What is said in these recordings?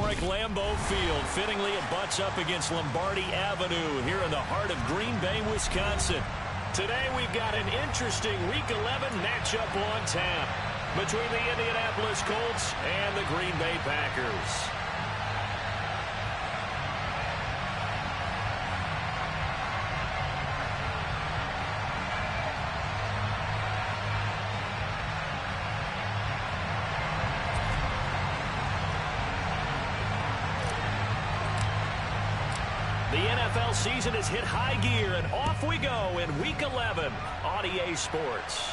historic Lambeau Field fittingly it butts up against Lombardi Avenue here in the heart of Green Bay, Wisconsin. Today we've got an interesting Week 11 matchup on tap between the Indianapolis Colts and the Green Bay Packers. The NFL season has hit high gear, and off we go in Week 11 on EA Sports.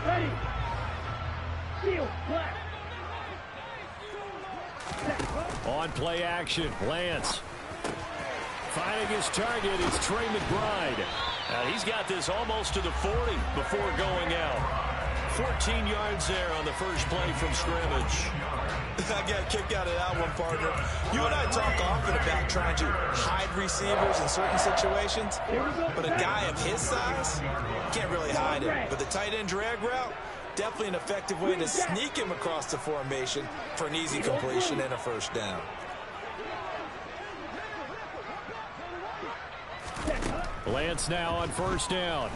Ready. Field, black. On play action, Lance. Finding his target, it's Trey McBride. He's got this almost to the 40 before going out. 14 yards there on the first play from scrimmage. I got a kick out of that one, partner. You and I talk often about trying to hide receivers in certain situations, but a guy of his size can't really hide him. But the tight end drag route, definitely an effective way to sneak him across the formation for an easy completion and a first down. Lance now on first down.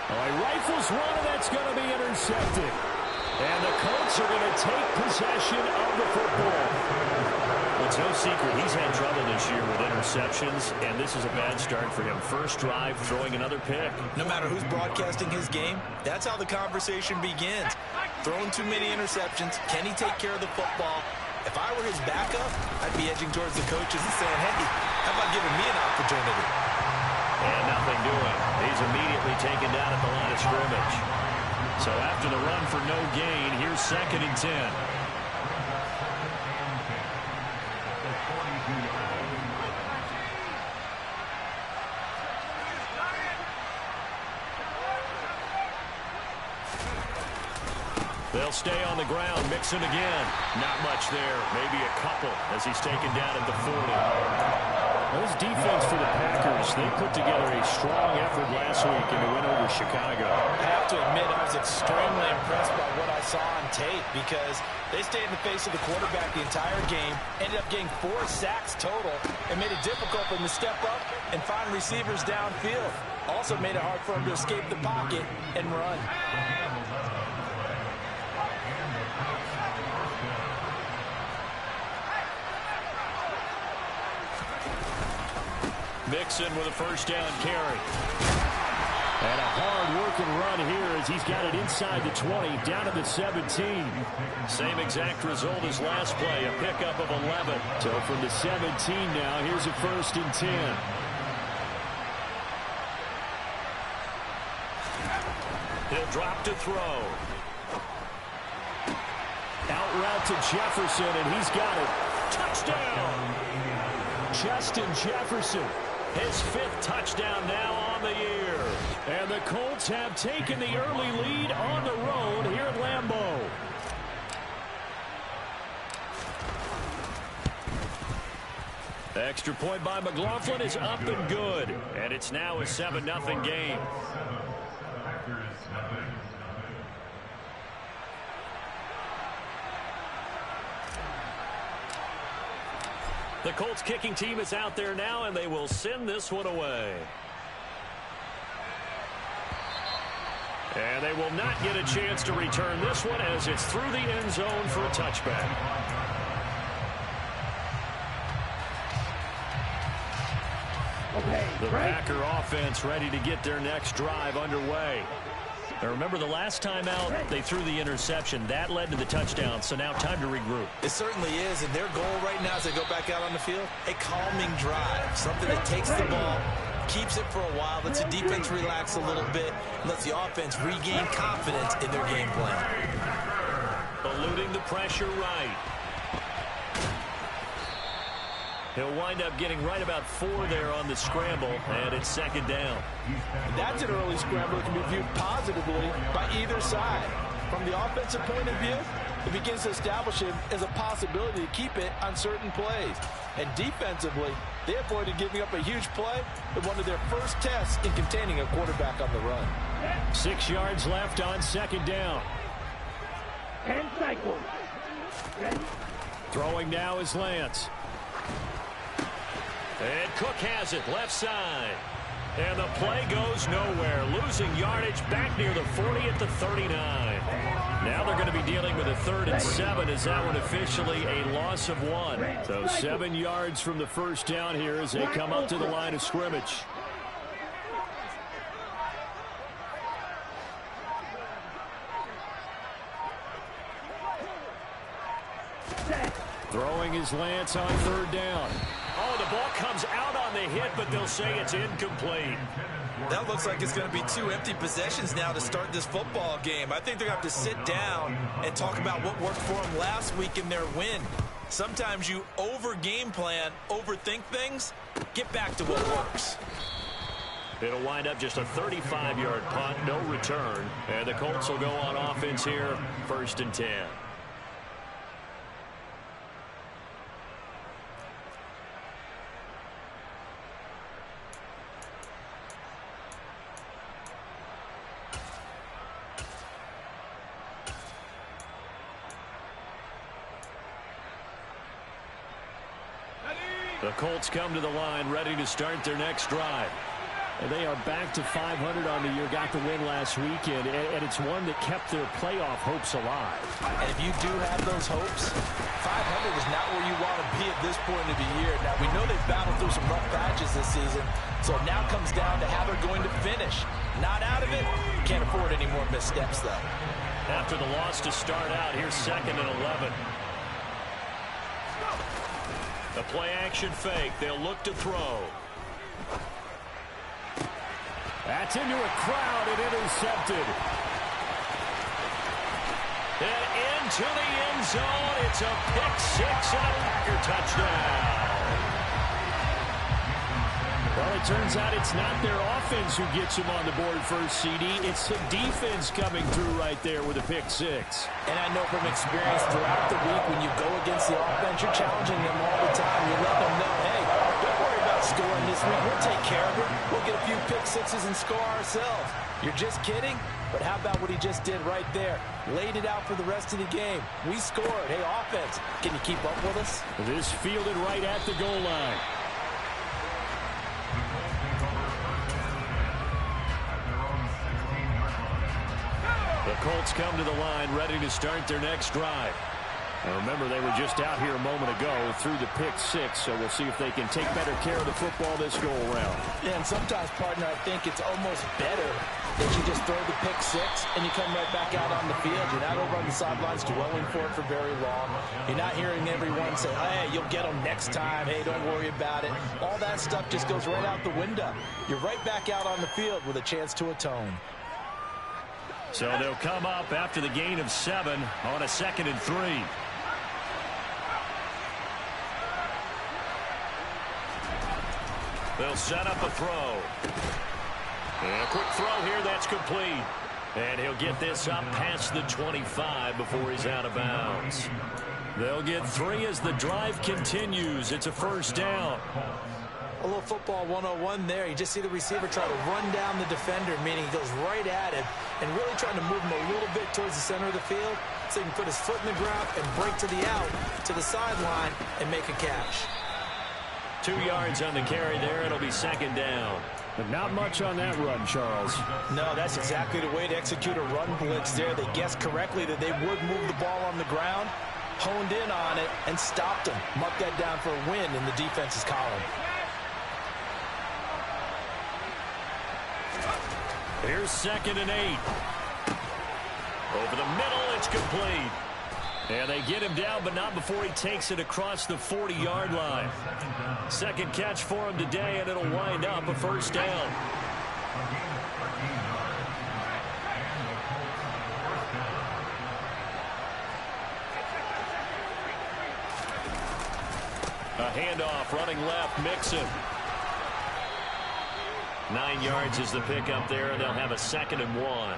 He rifles one, and that's going to be intercepted. And the Colts are going to take possession of the football. Well, it's no secret he's had trouble this year with interceptions, and this is a bad start for him. First drive, throwing another pick. No matter who's broadcasting his game, that's how the conversation begins. Throwing too many interceptions, can he take care of the football? If I were his backup, I'd be edging towards the coaches and saying, hey, how about giving me an opportunity? And nothing doing. He's immediately taken down at the line of scrimmage. So after the run for no gain, here's 2nd and 10. They'll stay on the ground. Mixon again. Not much there. Maybe a couple as he's taken down at the 40. This defense for the Packers, they put together a strong effort last week in the win over Chicago. I have to admit, I was extremely impressed by what I saw on tape because they stayed in the face of the quarterback the entire game, ended up getting 4 sacks total, and made it difficult for him to step up and find receivers downfield. Also made it hard for him to escape the pocket and run. Mixon with a first down carry. And a hard-working run here as he's got it inside the 20, down to the 17. Same exact result as last play, a pickup of 11. So from the 17 now, here's a 1st and 10. He'll drop to throw. Out route to Jefferson, and he's got it. Touchdown! Justin Jefferson. His 5th touchdown now on the year. And the Colts have taken the early lead on the road here at Lambeau. Extra point by McLaughlin is up and good. And it's now a 7-0 game. The Colts kicking team is out there now, and they will send this one away. And they will not get a chance to return this one as it's through the end zone for a touchback. The Packer offense ready to get their next drive underway. Now remember, the last time out, they threw the interception. That led to the touchdown, so now time to regroup. It certainly is, and their goal right now as they go back out on the field, a calming drive, something that takes the ball, keeps it for a while, lets the defense relax a little bit, and lets the offense regain confidence in their game plan. Eluding the pressure right. He'll wind up getting right about 4 there on the scramble, and it's second down. That's an early scramble that can be viewed positively by either side. From the offensive point of view, it begins to establish him as a possibility to keep it on certain plays. And defensively, they avoided giving up a huge play with one of their first tests in containing a quarterback on the run. 6 yards left on second down. 10 cycles. Ready? Throwing now is Lance. And Cook has it left side. And the play goes nowhere. Losing yardage back near the 40 at the 39. Now they're going to be dealing with a 3rd and 7 as that one officially a loss of 1. So 7 yards from the first down here as they come up to the line of scrimmage. Throwing is Lance on 3rd down. Oh, the ball comes out on the hit, but they'll say it's incomplete. That looks like it's going to be 2 empty possessions now to start this football game. I think they're going to have to sit down and talk about what worked for them last week in their win. Sometimes you over-game plan, overthink things. Get back to what works. It'll wind up just a 35-yard punt, no return. And the Colts will go on offense here, 1st and 10. The Colts come to the line, ready to start their next drive. And they are back to 500 on the year, got the win last weekend, and it's one that kept their playoff hopes alive. And if you do have those hopes, 500 is not where you want to be at this point of the year. Now, we know they've battled through some rough patches this season, so it now comes down to how they're going to finish. Not out of it. Can't afford any more missteps, though. After the loss to start out, here's 2nd and 11. A play-action fake. They'll look to throw. That's into a crowd and intercepted. And into the end zone. It's a pick-6 and a Packer touchdown. Well, it turns out it's not their offense who gets them on the board first, CD. It's the defense coming through right there with a pick-6. And I know from experience throughout the week, when you go against the offense, you're challenging them all the time. You let them know, hey, don't worry about scoring this week. We'll take care of it. We'll get a few pick-6s and score ourselves. You're just kidding? But how about what he just did right there? Laid it out for the rest of the game. We scored. Hey, offense, can you keep up with us? This fielded right at the goal line. The Colts come to the line, ready to start their next drive. Now remember, they were just out here a moment ago through the pick-6, so we'll see if they can take better care of the football this go-around. Yeah, and sometimes, partner, I think it's almost better that you just throw the pick-6 and you come right back out on the field. You're not over on the sidelines dwelling for it for very long. You're not hearing everyone say, hey, you'll get them next time. Hey, don't worry about it. All that stuff just goes right out the window. You're right back out on the field with a chance to atone. So they'll come up after the gain of 7 on a 2nd and 3. They'll set up a throw. And a quick throw here, that's complete. And he'll get this up past the 25 before he's out of bounds. They'll get 3 as the drive continues. It's a 1st down. A little football 101 there. You just see the receiver try to run down the defender, meaning he goes right at him and really trying to move him a little bit towards the center of the field so he can put his foot in the ground and break to the out, to the sideline, and make a catch. 2 yards on the carry there. It'll be 2nd down. But not much on that run, Charles. No, that's exactly the way to execute a run blitz there. They guessed correctly that they would move the ball on the ground, honed in on it, and stopped them. Mark that down for a win in the defense's column. Here's 2nd and 8. Over the middle, it's complete. And they get him down, but not before he takes it across the 40-yard line. 2nd catch for him today, and it'll wind up a 1st down. A handoff, running left, Mixon. 9 yards is the pickup there, and they'll have a 2nd and 1.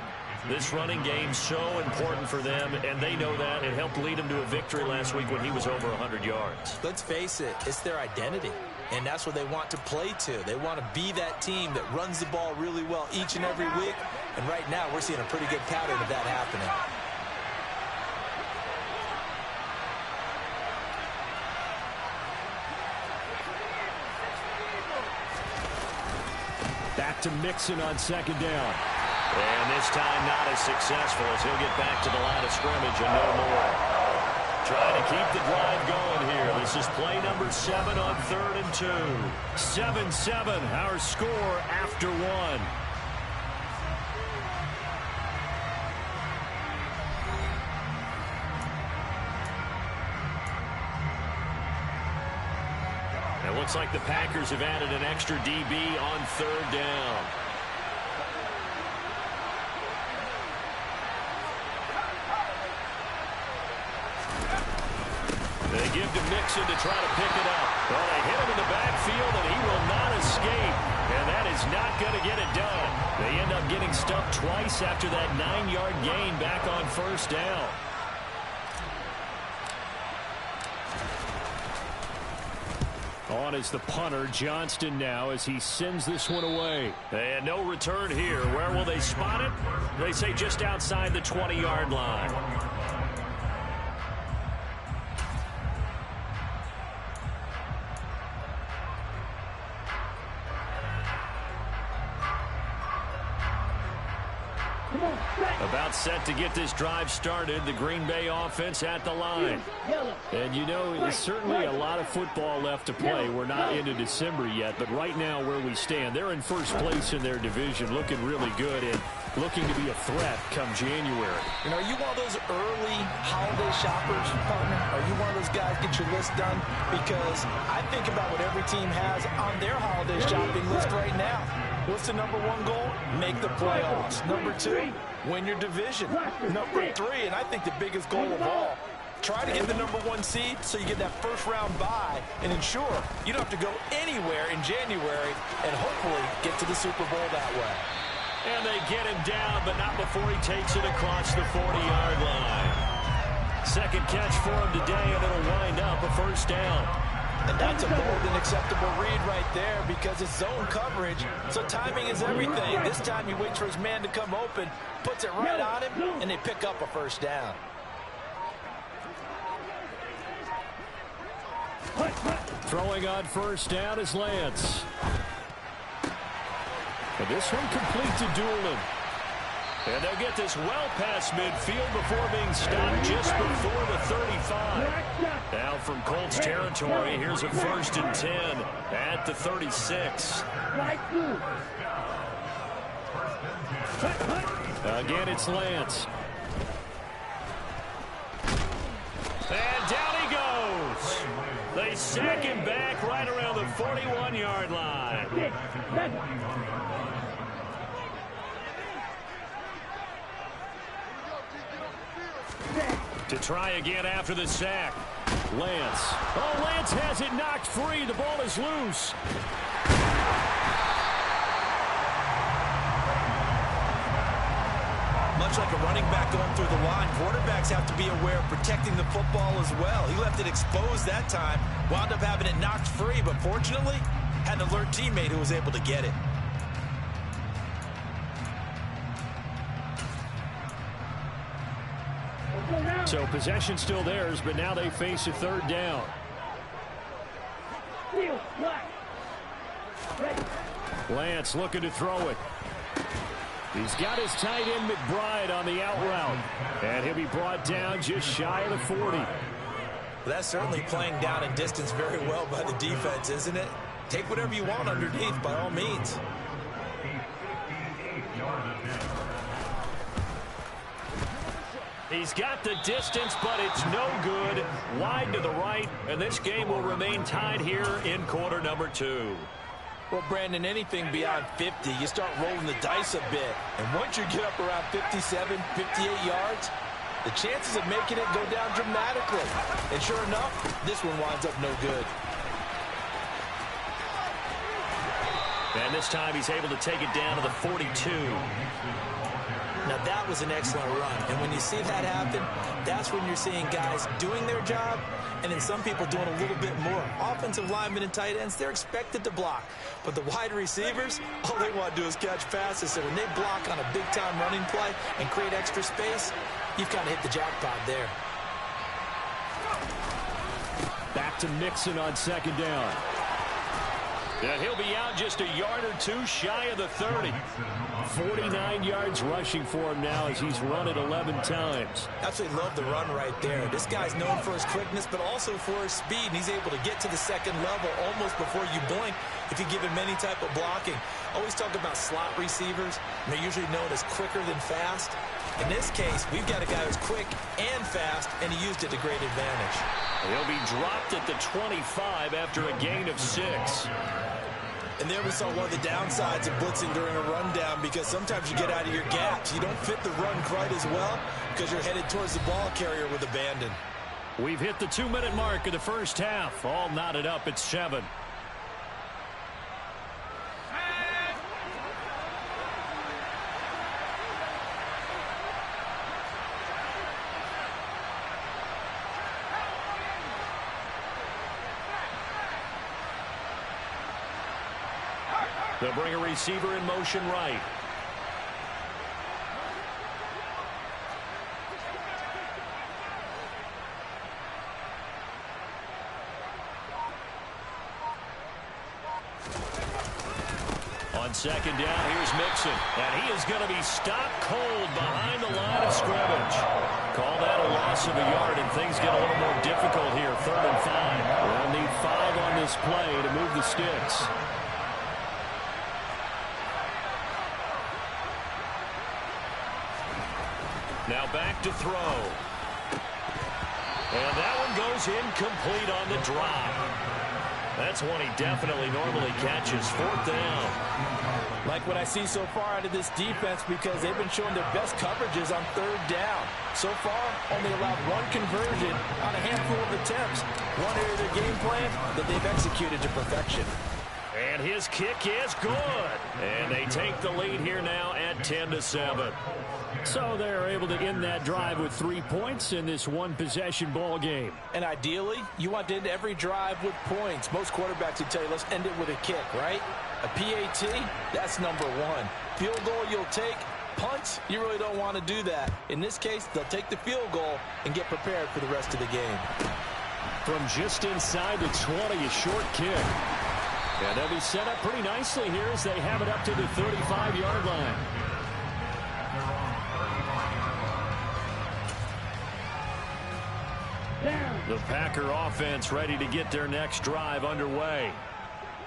This running game so important for them, and they know that. It helped lead them to a victory last week when he was over 100 yards. Let's face it, it's their identity, and that's what they want to play to. They want to be that team that runs the ball really well each and every week, and right now we're seeing a pretty good pattern of that happening. Back to Mixon on 2nd down. And this time not as successful as he'll get back to the line of scrimmage and no more. Trying to keep the drive going here. This is play number 7 on 3rd and 2. 7-7, our score after 1. It looks like the Packers have added an extra DB on 3rd down. They give to Mixon to try to pick it up. Well, they hit him in the backfield, and he will not escape. And that is not going to get it done. They end up getting stuffed twice after that 9-yard gain back on 1st down. On is the punter, Johnston, now as he sends this one away. And no return here. Where will they spot it? They say just outside the 20-yard line. About set to get this drive started. The Green Bay offense at the line. And you know, there's certainly a lot of football left to play. We're not into December yet, but right now where we stand, they're in first place in their division, looking really good and looking to be a threat come January. You know, are you one of those early holiday shoppers, partner? Are you one of those guys get your list done? Because I think about what every team has on their holiday shopping list right now. What's the number 1 goal? Make the playoffs. Number 2, win your division. Number 3, and I think the biggest goal of all, try to get the number 1 seed so you get that first-round bye and ensure you don't have to go anywhere in January and hopefully get to the Super Bowl that way. And they get him down, but not before he takes it across the 40-yard line. 2nd catch for him today, and it'll wind up a 1st down. And that's a bold and acceptable read right there because it's zone coverage, so timing is everything. This time he waits for his man to come open, puts it right on him, and they pick up a 1st down. Throwing on 1st down is Lance. And this one complete to Doolin. And they'll get this well past midfield before being stopped just before the 35. Now from Colts territory, here's a 1st and 10 at the 36. Again, it's Lance. And down he goes. They sack him back right around the 41-yard line. To try again after the sack. Lance. Oh, Lance has it knocked free. The ball is loose. Much like a running back going through the line, quarterbacks have to be aware of protecting the football as well. He left it exposed that time, wound up having it knocked free, but fortunately, had an alert teammate who was able to get it. So possession still theirs, but now they face a 3rd down. Lance looking to throw it. He's got his tight end McBride on the out route. And he'll be brought down just shy of the 40. That's certainly playing down in distance very well by the defense, isn't it? Take whatever you want underneath by all means. He's got the distance, but it's no good. Wide to the right, and this game will remain tied here in quarter number 2. Well, Brandon, anything beyond 50, you start rolling the dice a bit. And once you get up around 57, 58 yards, the chances of making it go down dramatically. And sure enough, this one winds up no good. And this time he's able to take it down to the 42. Now that was an excellent run. And when you see that happen, that's when you're seeing guys doing their job and then some people doing a little bit more. Offensive linemen and tight ends, they're expected to block. But the wide receivers, all they want to do is catch passes. So when they block on a big-time running play and create extra space, you've kind of hit the jackpot there. Back to Mixon on second down. And he'll be out just a yard or two shy of the 30. 49 yards rushing for him now as he's run it 11 times. Absolutely love the run right there. This guy's known for his quickness, but also for his speed. And he's able to get to the second level almost before you blink if you give him any type of blocking. Always talk about slot receivers. They're usually known as quicker than fast. In this case, we've got a guy who's quick and fast, and he used it to great advantage. He'll be dropped at the 25 after a gain of 6. And there we saw one of the downsides of blitzing during a rundown, because sometimes you get out of your gaps. You don't fit the run quite as well because you're headed towards the ball carrier with abandon. We've hit the 2-minute mark of the first half. All knotted up at 7. They'll bring a receiver in motion right. On second down, here's Mixon. And he is going to be stopped cold behind the line of scrimmage. Call that a loss of a yard, and things get a little more difficult here. 3rd and 5. We'll need 5 on this play to move the sticks. Now back to throw. And that one goes incomplete on the drop. That's one he definitely normally catches. 4th down. Like what I see so far out of this defense, because they've been showing their best coverages on 3rd down. So far, only allowed 1 conversion on a handful of attempts. One area of their game plan that they've executed to perfection. And his kick is good. And they take the lead here now at 10-7. So they're able to end that drive with 3 points in this one-possession ball game. And ideally, you want to end every drive with points. Most quarterbacks would tell you, let's end it with a kick, right? A PAT, that's number 1. Field goal you'll take. Punts, you really don't want to do that. In this case, they'll take the field goal and get prepared for the rest of the game. From just inside the 20, a short kick. And they'll be set up pretty nicely here as they have it up to the 35-yard line. The Packer offense ready to get their next drive underway.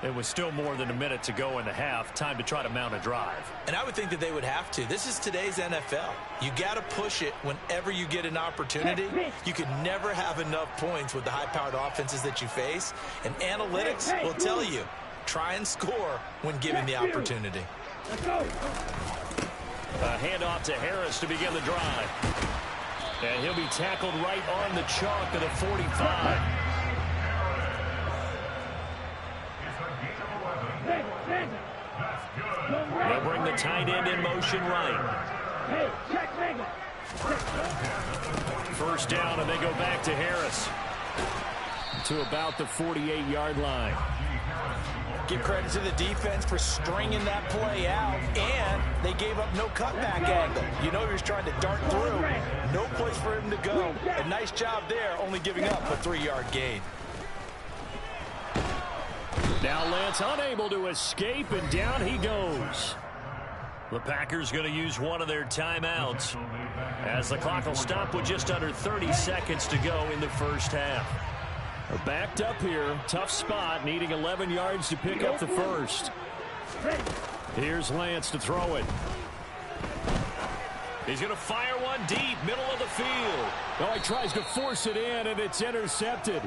It was still more than a minute to go in the half. Time to try to mount a drive. And I would think that they would have to. This is today's NFL. You got to push it whenever you get an opportunity. You can never have enough points with the high-powered offenses that you face. And analytics will tell you, try and score when given the opportunity. Let's go. A handoff to Harris to begin the drive. And he'll be tackled right on the chalk at the 45. They'll bring the tight end in motion right. Hey, check Mega. 1st down, and they go back to Harris. To about the 48-yard line. Give credit to the defense for stringing that play out, and they gave up no cutback angle. You know he was trying to dart through. No place for him to go. A nice job there, only giving up a 3-yard gain. Now Lance unable to escape, and down he goes. The Packers going to use one of their timeouts as the clock will stop with just under 30 seconds to go in the first half. They're backed up here. Tough spot, needing 11 yards to pick up the first. Here's Lance to throw it. He's going to fire one deep, middle of the field. Oh, he tries to force it in, and it's intercepted.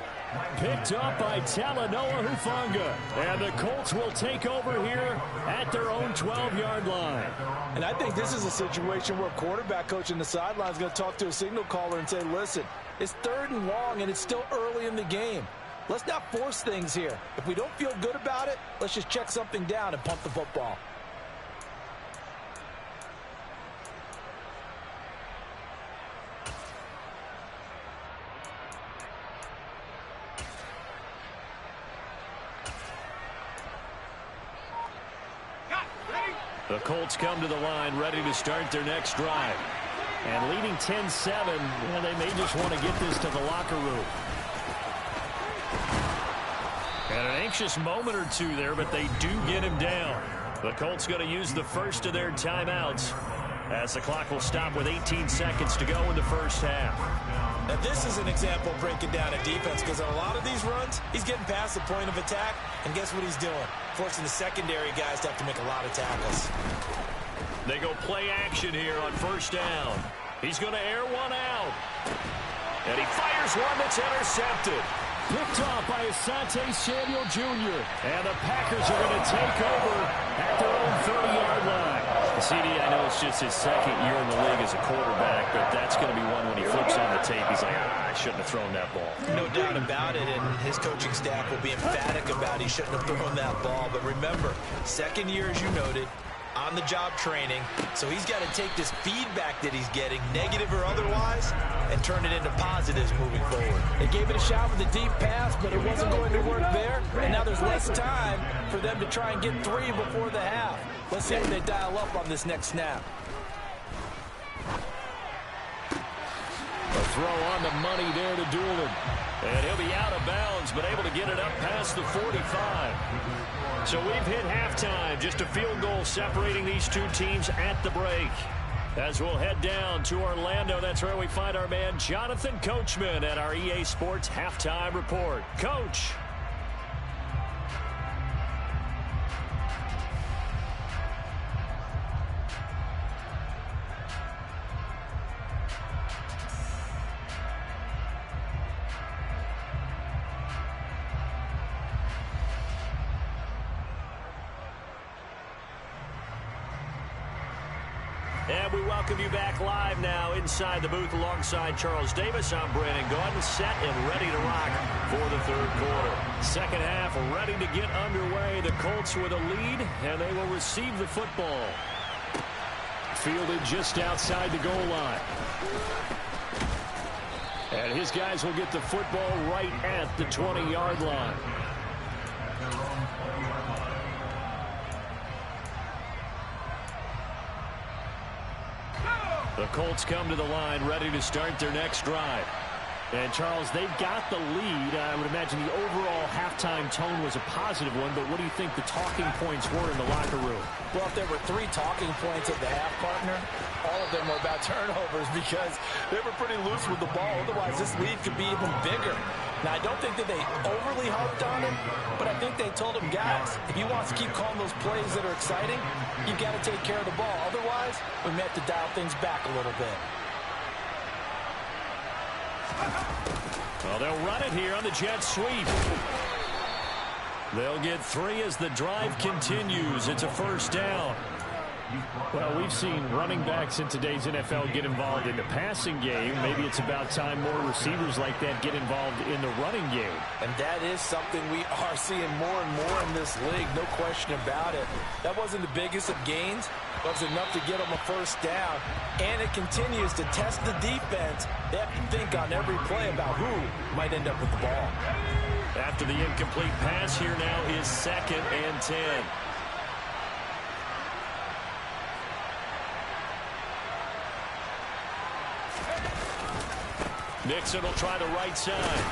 Picked up by Talanoa Hufanga. And the Colts will take over here at their own 12-yard line. And I think this is a situation where a quarterback coach in the sideline is going to talk to a signal caller and say, listen, it's 3rd and long, and it's still early in the game. Let's not force things here. If we don't feel good about it, let's just check something down and punt the football. The Colts come to the line ready to start their next drive. And leading 10-7, well, they may just want to get this to the locker room. And an anxious moment or two there, but they do get him down. The Colts going to use the first of their timeouts as the clock will stop with 18 seconds to go in the first half. Now this is an example of breaking down a defense, because on a lot of these runs, he's getting past the point of attack, and guess what he's doing? Forcing the secondary guys to have to make a lot of tackles. They go play action here on first down. He's going to air one out. And he fires one that's intercepted. Picked off by Asante Samuel Jr. And the Packers are going to take over at their own 30-yard line. CD, I know it's just his second year in the league as a quarterback, but that's going to be one when he flips on the tape. He's like, I shouldn't have thrown that ball. No doubt about it, and his coaching staff will be emphatic about he shouldn't have thrown that ball. But remember, second year, as you noted, on-the-job training, so he's got to take this feedback that he's getting, negative or otherwise, and turn it into positives moving forward. They gave it a shot with a deep pass, but it wasn't going to work there, and now there's less time for them to try and get three before the half. Let's see if they dial up on this next snap. A throw on the money there to Doolin. And he'll be out of bounds, but able to get it up past the 45. So we've hit halftime. Just a field goal separating these two teams at the break. As we'll head down to Orlando, that's where we find our man Jonathan Coachman at our EA Sports Halftime Report. Coach. And we welcome you back live now inside the booth alongside Charles Davis. I'm Brandon Gaudin, set and ready to rock for the third quarter. Second half ready to get underway. The Colts with a lead, and they will receive the football. Fielded just outside the goal line. And his guys will get the football right at the 20-yard line. The Colts come to the line ready to start their next drive. And, Charles, they've got the lead. I would imagine the overall halftime tone was a positive one, but what do you think the talking points were in the locker room? Well, if there were 3 talking points at the half, partner, all of them were about turnovers because they were pretty loose with the ball. Otherwise, this lead could be even bigger. Now, I don't think that they overly harped on him, but I think they told him, guys, if he wants to keep calling those plays that are exciting, you've got to take care of the ball. Otherwise, we may have to dial things back a little bit. Well, they'll run it here on the jet sweep. They'll get 3 as the drive continues. It's a first down. Well, we've seen running backs in today's NFL get involved in the passing game. Maybe it's about time more receivers like that get involved in the running game. And that is something we are seeing more and more in this league, no question about it. That wasn't the biggest of gains, but it was enough to get them a first down. And it continues to test the defense. They have to think on every play about who might end up with the ball. After the incomplete pass, here now is 2nd and 10. Nixon will try the right side.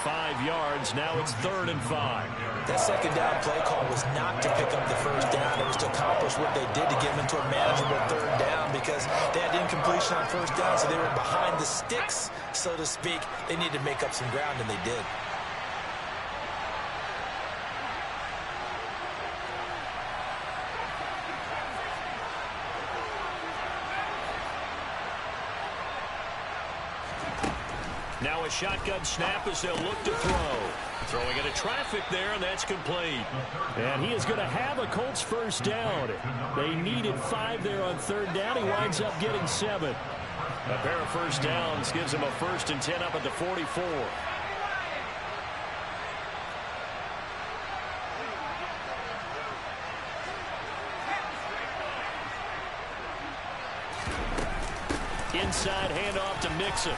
5 yards. Now it's 3rd and 5. That second down play call was not to pick up the first down. It was to accomplish what they did to get them into a manageable 3rd down because they had incompletion on first down, so they were behind the sticks, so to speak. They needed to make up some ground, and they did. Now a shotgun snap as they'll look to throw. Throwing into traffic there, and that's complete. And he is going to have a Colts first down. They needed 5 there on 3rd down. He winds up getting 7. A pair of first downs gives him a 1st and 10 up at the 44. Inside handoff to Mixon.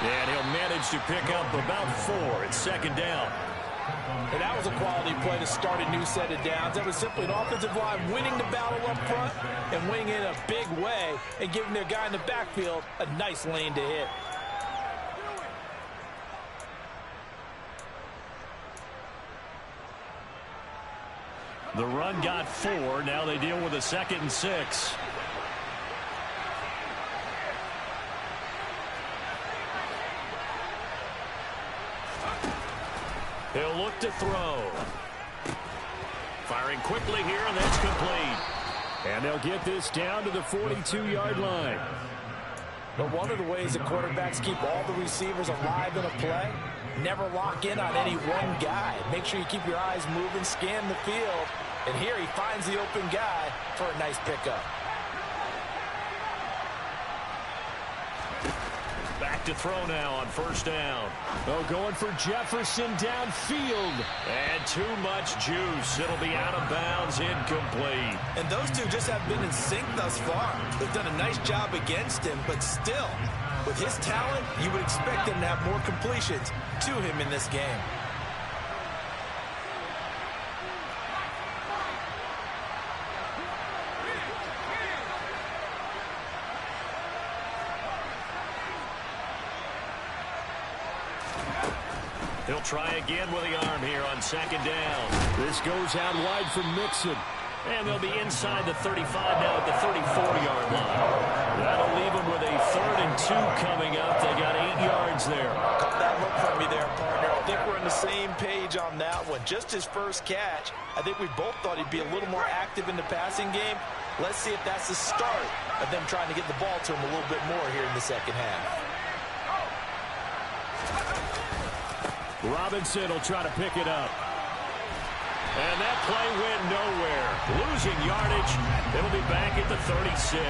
And he'll manage to pick up about 4. It's second down. And that was a quality play to start a new set of downs. That was simply an offensive line winning the battle up front and winning it in a big way and giving their guy in the backfield a nice lane to hit. The run got 4. Now they deal with a 2nd and 6. He'll look to throw. Firing quickly here, and that's complete. And they'll get this down to the 42-yard line. But one of the ways that quarterbacks keep all the receivers alive in a play, never lock in on any one guy. Make sure you keep your eyes moving, scan the field. And here he finds the open guy for a nice pickup. Back to throw now on first down. Oh, going for Jefferson downfield. And too much juice. It'll be out of bounds, incomplete. And those two just have been in sync thus far. They've done a nice job against him, but still, with his talent, you would expect him to have more completions to him in this game. He'll try again with the arm here on second down. This goes out wide for Mixon. And they'll be inside the 35 now at the 34-yard line. That'll leave them with a 3rd and 2 coming up. They got 8 yards there. Caught that look from me there, partner. I think we're on the same page on that one. Just his first catch. I think we both thought he'd be a little more active in the passing game. Let's see if that's the start of them trying to get the ball to him a little bit more here in the second half. Robinson will try to pick it up. And that play went nowhere. Losing yardage. It'll be back at the 36.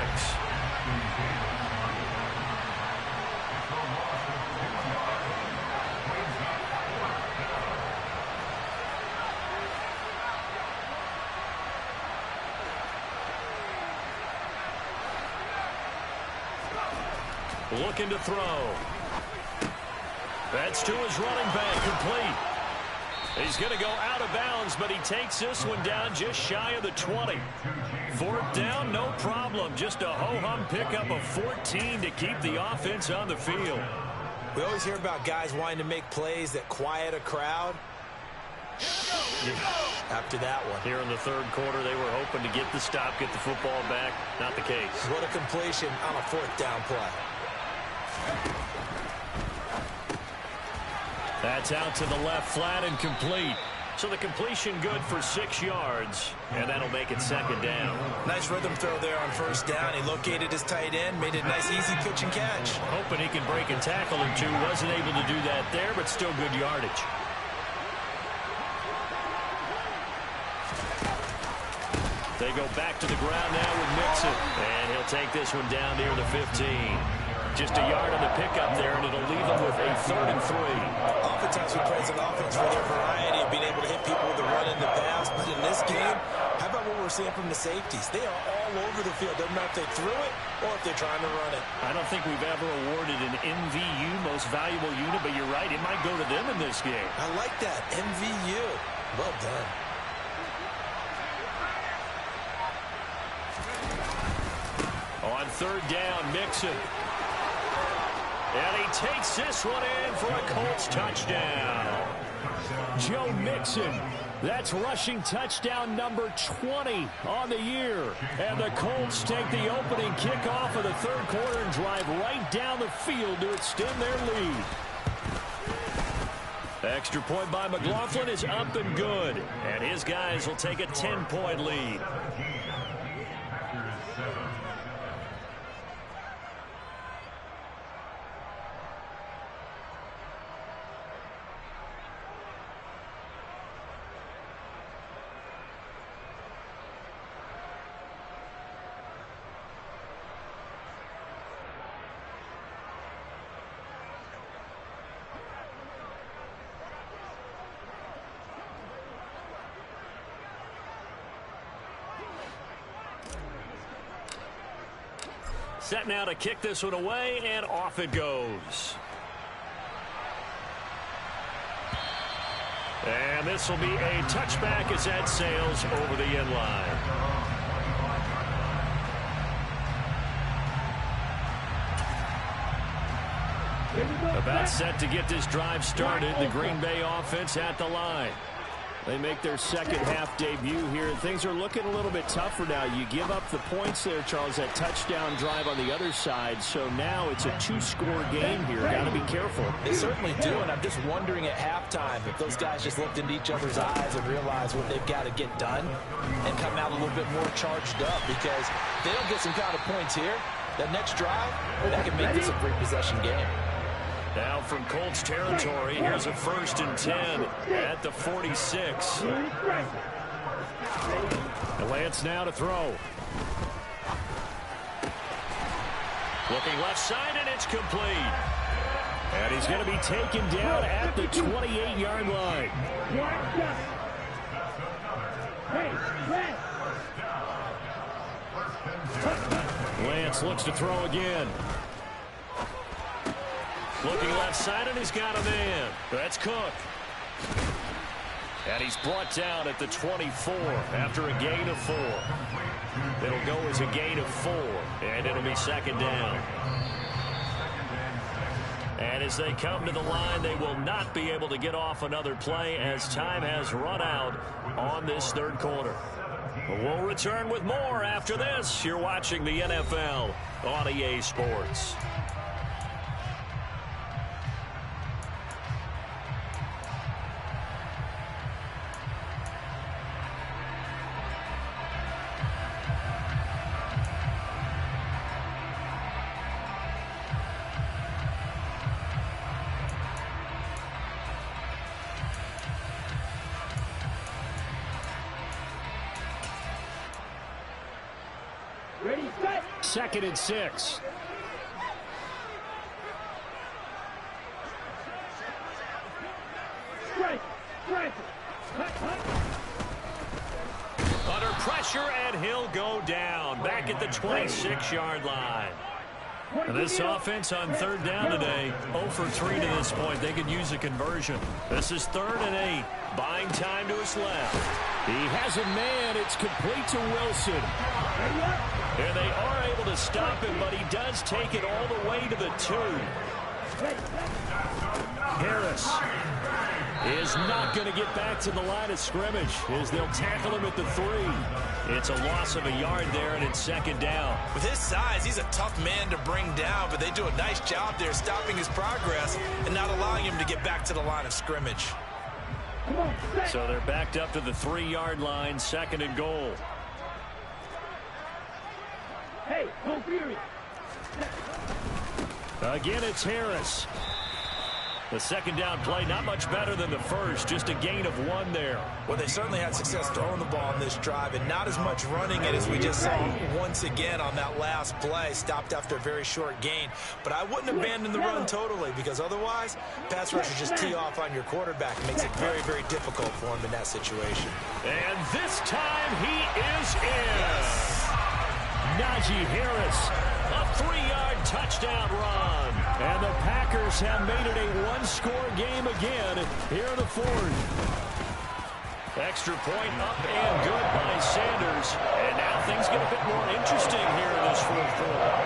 Looking to throw. That's to his running back, complete. He's going to go out of bounds, but he takes this one down just shy of the 20. 4th down, no problem. Just a ho-hum pickup of 14 to keep the offense on the field. We always hear about guys wanting to make plays that quiet a crowd. After that one. Here in the 3rd quarter, they were hoping to get the stop, get the football back. Not the case. What a completion on a 4th down play. That's out to the left, flat and complete. So the completion good for 6 yards, and that'll make it second down. Nice rhythm throw there on first down. He located his tight end, made it a nice, easy pitch and catch. Hoping he can break a tackle or two. Wasn't able to do that there, but still good yardage. They go back to the ground now with Mixon, and he'll take this one down near the 15. Just a yard on the pickup there, and it'll leave them with a 3rd and 3. Oftentimes we praise an offense for their variety of being able to hit people with the run in the pass, but in this game, how about what we're seeing from the safeties? They are all over the field. Doesn't matter if they threw it or if they're trying to run it. I don't think we've ever awarded an MVU, most valuable unit, but you're right, it might go to them in this game. I like that, MVU. Well done. On 3rd down, Mixon. And he takes this one in for a Colts touchdown. Joe Mixon. That's rushing touchdown number 20 on the year. And the Colts take the opening kickoff of the 3rd quarter and drive right down the field to extend their lead. Extra point by McLaughlin is up and good. And his guys will take a 10-point lead. Set now to kick this one away, and off it goes. And this will be a touchback as that sails over the end line. About set to get this drive started. The Green Bay offense at the line. They make their second half debut here. Things are looking a little bit tougher now. You give up the points there, Charles, that touchdown drive on the other side. So now it's a 2-score game here. Got to be careful. They certainly do, and I'm just wondering at halftime if those guys just looked into each other's eyes and realized what they've got to get done and come out a little bit more charged up, because if they don't get some kind of points here, that next drive, that can make this a 3-possession game. Now from Colts territory, here's a 1st and 10 at the 46. And Lance now to throw. Looking left side, and it's complete. And he's going to be taken down at the 28-yard line. Lance looks to throw again. Looking left side, and he's got a man. That's Cook. And he's brought down at the 24 after a gain of 4. It'll go as a gain of 4, and it'll be 2nd down. And as they come to the line, they will not be able to get off another play as time has run out on this 3rd quarter. We'll return with more after this. You're watching the NFL on EA Sports. Ready, set. 2nd and 6. Strike. Under pressure, and he'll go down. Back at the 26-yard line. And this offense on 3rd down today, 0 for 3 to this point. They could use a conversion. This is 3rd and 8. Buying time to his left. He has a man. It's complete to Wilson. And they are able to stop him, but he does take it all the way to the 2. Harris is not going to get back to the line of scrimmage as they'll tackle him at the 3. It's a loss of a yard there, and it's 2nd down. With his size, he's a tough man to bring down, but they do a nice job there stopping his progress and not allowing him to get back to the line of scrimmage. So they're backed up to the 3-yard line, 2nd and goal. Hey, no fury. Again, it's Harris. The 2nd down play, not much better than the first, just a gain of 1 there. Well, they certainly had success throwing the ball in this drive, and not as much running it as we just saw once again on that last play. Stopped after a very short gain. But I wouldn't abandon the run totally, because otherwise, pass rushers just tee off on your quarterback. It makes it very, very difficult for him in that situation. And this time he is in. Najee Harris, a 3-yard touchdown run. And the Packers have made it a 1-score game again here in the 4th. Extra point up and good by Sanders. And now things get a bit more interesting here in this 4th quarter.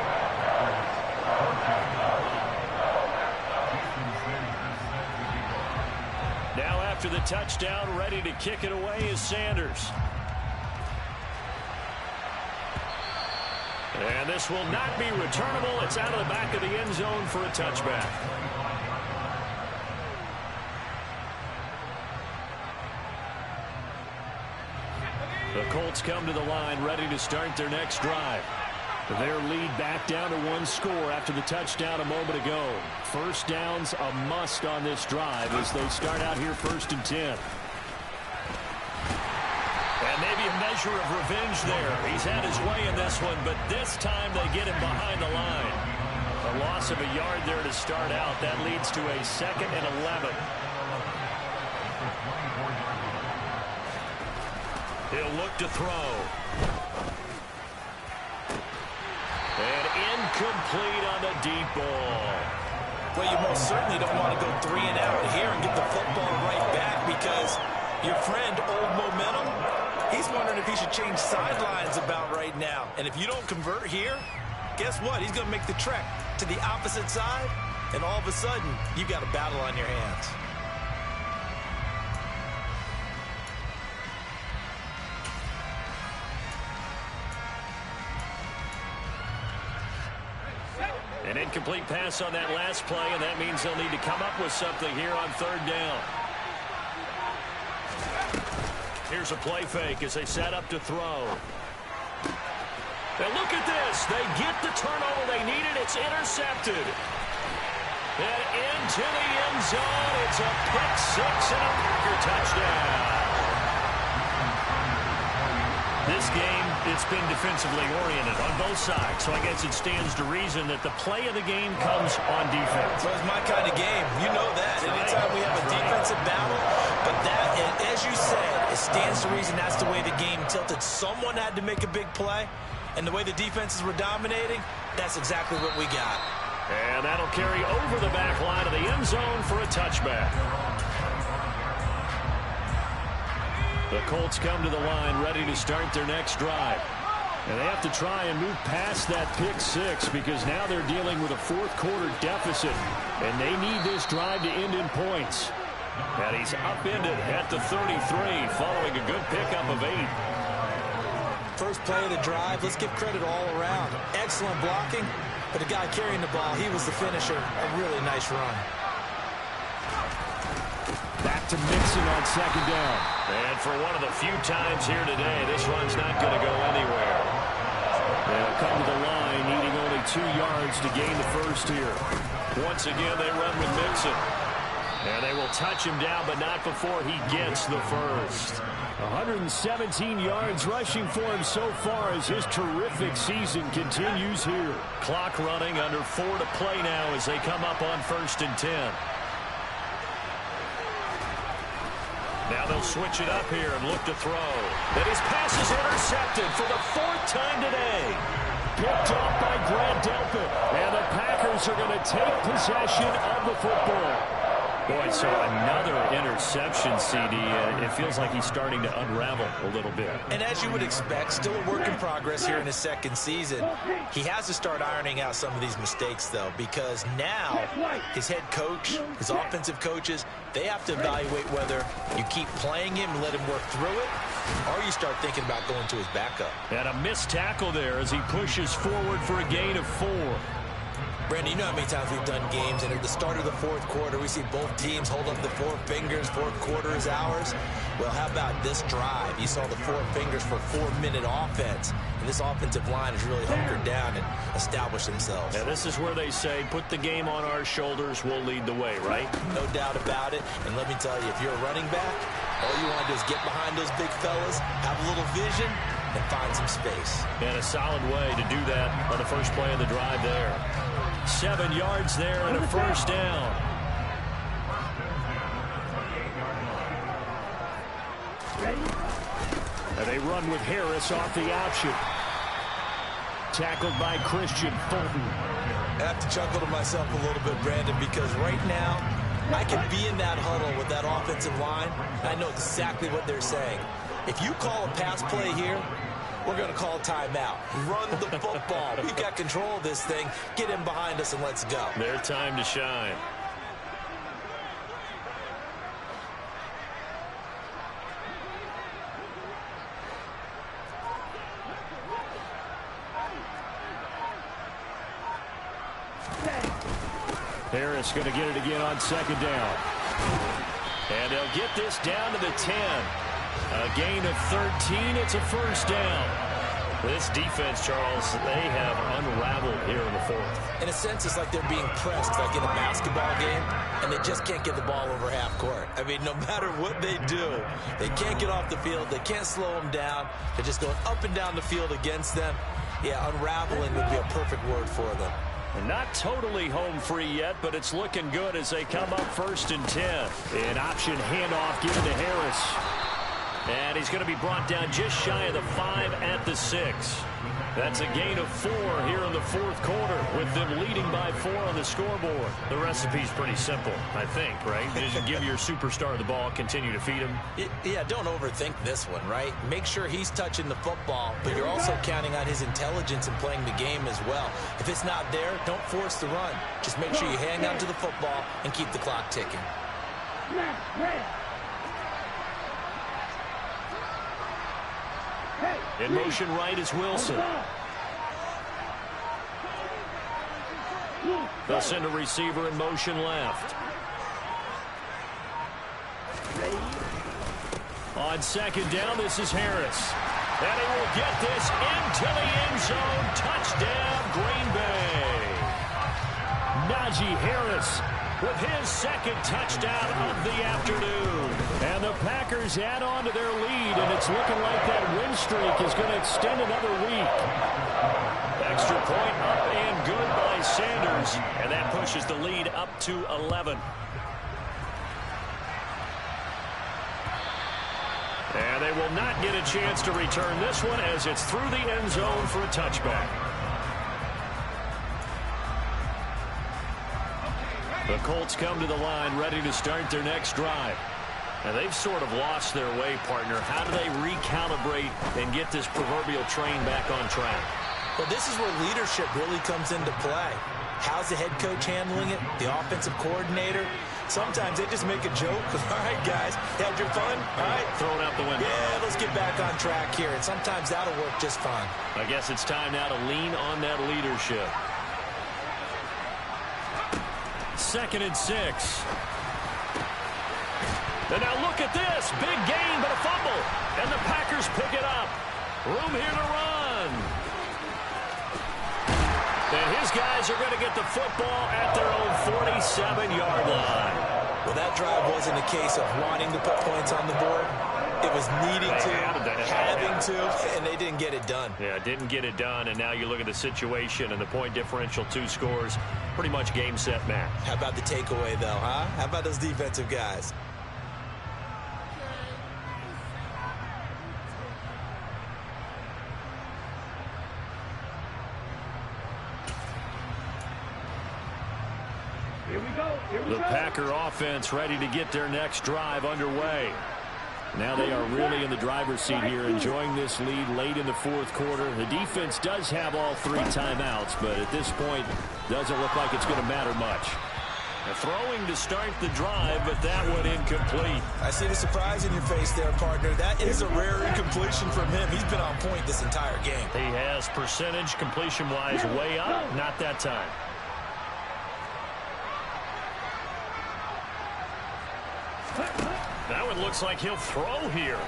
Now after the touchdown, ready to kick it away is Sanders. And this will not be returnable. It's out of the back of the end zone for a touchback. The Colts come to the line ready to start their next drive. Their lead back down to 1 score after the touchdown a moment ago. 1st down's a must on this drive as they start out here 1st and 10. And maybe a measure of revenge there. He's had his way in this one, but this time they get him behind the line. A loss of a yard there to start out. That leads to a 2nd and 11. He'll look to throw. And Incomplete on the deep ball. Well, you most certainly don't want to go 3 and out here and get the football right back because your friend, Old Momentum, he's wondering if he should change sidelines about right now. And if you don't convert here, guess what? He's going to make the trek to the opposite side, and all of a sudden, you've got a battle on your hands. An incomplete pass on that last play, and that means they'll need to come up with something here on 3rd down. Here's a play fake as they set up to throw. And look at this. They get the turnover they needed. It's intercepted. And into the end zone. It's a pick 6 and a Packer touchdown. This game, it's been defensively oriented on both sides, so I guess it stands to reason that the play of the game comes on defense. Well, it's my kind of game. You know that. Anytime we have a defensive battle, but that, as you said, it stands to reason that's the way the game tilted. Someone had to make a big play, and the way the defenses were dominating, that's exactly what we got. And that'll carry over the back line of the end zone for a touchback. The Colts come to the line ready to start their next drive. And they have to try and move past that pick 6 because now they're dealing with a 4th quarter deficit. And they need this drive to end in points. And he's upended at the 33 following a good pickup of 8. First play of the drive, let's give credit all around. Excellent blocking, but the guy carrying the ball, he was the finisher. A really nice run. Back to Mixon on 2nd down. And for one of the few times here today, this run's not going to go anywhere. They'll come to the line, needing only 2 yards to gain the first here. Once again, they run with Mixon. And they will touch him down, but not before he gets the first. 117 yards rushing for him so far as his terrific season continues here. Clock running, under 4 to play now as they come up on 1st and 10. Now they'll switch it up here and look to throw. And his pass is intercepted for the 4th time today. Picked off by Grant Delpit. And the Packers are going to take possession of the football. Boy, so another interception, CD. It feels like he's starting to unravel a little bit. And as you would expect, still a work in progress here in his 2nd season. He has to start ironing out some of these mistakes, though, because now his head coach, his offensive coaches, they have to evaluate whether you keep playing him and let him work through it, or you start thinking about going to his backup. And a missed tackle there as he pushes forward for a gain of 4. Brandon, you know how many times we've done games, and at the start of the 4th quarter, we see both teams hold up the 4 fingers, 4th quarter is ours. Well, how about this drive? You saw the 4 fingers for 4-minute offense, and this offensive line has really hunkered down and established themselves. Yeah, this is where they say, put the game on our shoulders, we'll lead the way, right? No doubt about it, and let me tell you, if you're a running back, all you want to do is get behind those big fellas, have a little vision, and find some space. And a solid way to do that on the first play of the drive there. 7 yards there and a 1st down. And they run with Harris off the option. Tackled by Christian Fulton. I have to chuckle to myself a little bit, Brandon, because right now I can be in that huddle with that offensive line. I know exactly what they're saying. If you call a pass play here, we're going to call timeout. Run the football. We've got control of this thing. Get in behind us and let's go. Their time to shine. Harris going to get it again on 2nd down. And they'll get this down to the 10. A gain of 13. It's a 1st down. This defense, Charles, they have unraveled here in the 4th. In a sense, it's like they're being pressed like in a basketball game, and they just can't get the ball over half court. I mean, no matter what they do, they can't get off the field. They can't slow them down. They're just going up and down the field against them. Yeah, unraveling would be a perfect word for them. And not totally home free yet, but it's looking good as they come up 1st and 10. An option handoff given to Harris. And he's going to be brought down just shy of the 5 at the 6. That's a gain of 4 here in the fourth quarter with them leading by 4 on the scoreboard. The recipe's pretty simple, I think, right? Just give your superstar the ball, continue to feed him. Yeah, don't overthink this one, right? Make sure he's touching the football, but you're also counting on his intelligence in playing the game as well. If it's not there, don't force the run. Just make sure you hang on to the football and keep the clock ticking. In motion right is Wilson. They'll send a receiver in motion left. On second down, this is Harris. And he will get this into the end zone. Touchdown, Green Bay. Najee Harris with his second touchdown of the afternoon. And the Packers add on to their lead, and it's looking like that win streak is going to extend another week. Extra point up and good by Sanders, and that pushes the lead up to 11. And they will not get a chance to return this one as it's through the end zone for a touchback. The Colts come to the line ready to start their next drive. And they've sort of lost their way, partner. How do they recalibrate and get this proverbial train back on track? Well, this is where leadership really comes into play. How's the head coach handling it? The offensive coordinator? Sometimes they just make a joke. All right, guys, had your fun? All right. Throw it out the window. Yeah, let's get back on track here. And sometimes that'll work just fine. I guess it's time now to lean on that leadership. 2nd and 6. And now look at this. Big gain, but a fumble. And the Packers pick it up. Room here to run. And his guys are going to get the football at their own 47-yard line. Well, that drive wasn't a case of wanting to put points on the board. It was needing to, having to, and they didn't get it done. Yeah, didn't get it done, and now you look at the situation and the point differential, 2 scores, pretty much game, set, match. How about the takeaway, though, huh? How about those defensive guys? The Packer offense ready to get their next drive underway. Now they are really in the driver's seat here, enjoying this lead late in the fourth quarter. The defense does have all 3 timeouts, but at this point, doesn't look like it's going to matter much. Throwing to start the drive, but that one incomplete. I see the surprise in your face there, partner. That is a rare incompletion from him. He's been on point this entire game. He has percentage completion-wise way up, not that time. That one looks like he'll throw here.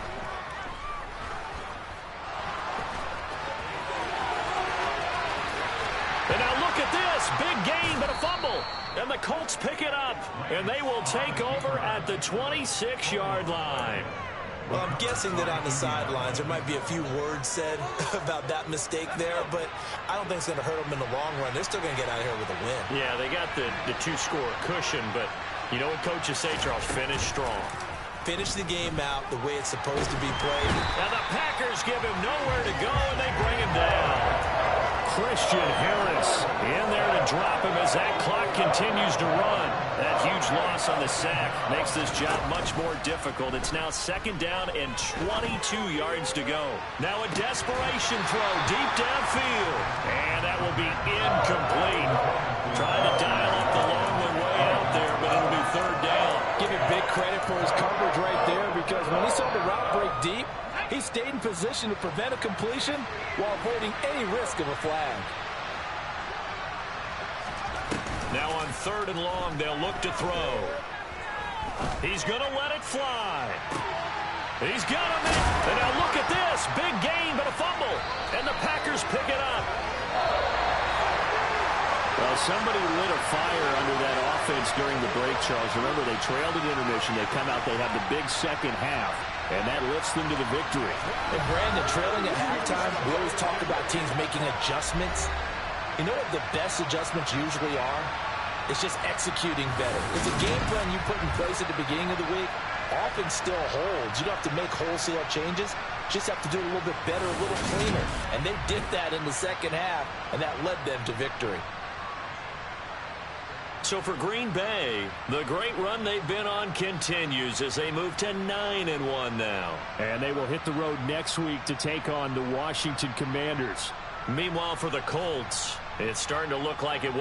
And now look at this. Big gain, but a fumble. And the Colts pick it up. And they will take over at the 26-yard line. Well, I'm guessing that on the sidelines there might be a few words said about that mistake there, but I don't think it's going to hurt them in the long run. They're still going to get out of here with a win. Yeah, they got the 2-score cushion, but you know what coaches say, Charles? Finish strong. Finish the game out the way it's supposed to be played. Now the Packers give him nowhere to go, and they bring him down. Christian Harris in there to drop him as that clock continues to run. That huge loss on the sack makes this job much more difficult. It's now 2nd down and 22 yards to go. Now a desperation throw deep downfield. And that will be incomplete. Trying to dial up the long one way out there, but it'll be 3rd down. Give him big credit for his coverage right there, because when he saw the route break deep, he stayed in position to prevent a completion while avoiding any risk of a flag. Now on 3rd and long, they'll look to throw. He's going to let it fly. He's got him in. And now look at this. Big gain, but a fumble. And the Packers pick it up. Well, somebody lit a fire under that offense during the break, Charles. Remember, they trailed at intermission. They come out, they have the big second half, and that lifts them to the victory. And Brandon, trailing at halftime, we always talk about teams making adjustments. You know what the best adjustments usually are? It's just executing better. It's a game plan you put in place at the beginning of the week often still holds. You don't have to make wholesale changes. Just have to do it a little bit better, a little cleaner. And they did that in the second half, and that led them to victory. So for Green Bay, the great run they've been on continues as they move to 9-1 now. And they will hit the road next week to take on the Washington Commanders. Meanwhile, for the Colts, it's starting to look like it won't